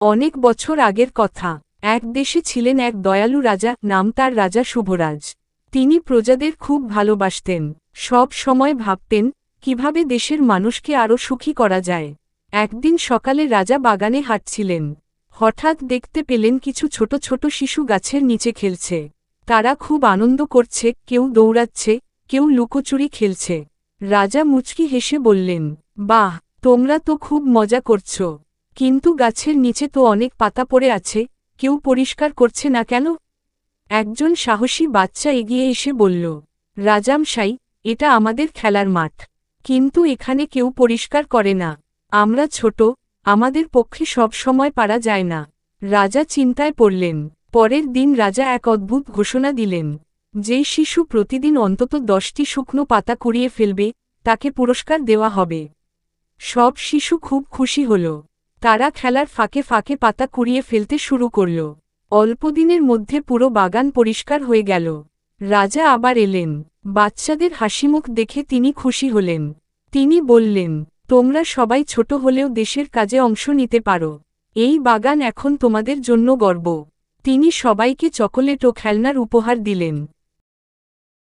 অনেক বছর আগের কথা। এক দেশে ছিলেন এক দয়ালু রাজা, নাম তার রাজা শুভরাজ। তিনি প্রজাদের খুব ভালোবাসতেন, সব সময় ভাবতেন কিভাবে দেশের মানুষকে আরও সুখী করা যায়। একদিন সকালে রাজা বাগানে হাঁটছিলেন। হঠাৎ দেখতে পেলেন কিছু ছোট ছোট শিশু গাছের নিচে খেলছে। তারা খুব আনন্দ করছে, কেউ দৌড়াচ্ছে, কেউ লুকোচুরি খেলছে। রাজা মুচকি হেসে বললেন, বাহ, তোমরা তো খুব মজা করছো, কিন্তু গাছের নিচে তো অনেক পাতা পড়ে আছে, কেউ পরিষ্কার করছে না কেন? একজন সাহসী বাচ্চা এগিয়ে এসে বলল, রাজামশাই, এটা আমাদের খেলার মাঠ, কিন্তু এখানে কেউ পরিষ্কার করে না। আমরা ছোট, আমাদের পক্ষে সব সময় পারা যায় না। রাজা চিন্তায় পড়লেন। পরের দিন রাজা এক অদ্ভুত ঘোষণা দিলেন, যেই শিশু প্রতিদিন অন্তত 10টি শুকনো পাতা কুড়িয়ে ফেলবে, তাকে পুরস্কার দেওয়া হবে। সব শিশু খুব খুশি হল। তারা খেলার ফাঁকে ফাঁকে পাতা কুড়িয়ে ফেলতে শুরু করল। অল্পদিনের মধ্যে পুরো বাগান পরিষ্কার হয়ে গেল। রাজা আবার এলেন। বাচ্চাদের হাসিমুখ দেখে তিনি খুশি হলেন। তিনি বললেন, তোমরা সবাই ছোট হলেও দেশের কাজে অংশ নিতে পারো। এই বাগান এখন তোমাদের জন্য গর্ব। তিনি সবাইকে চকোলেট ও খেলনার উপহার দিলেন।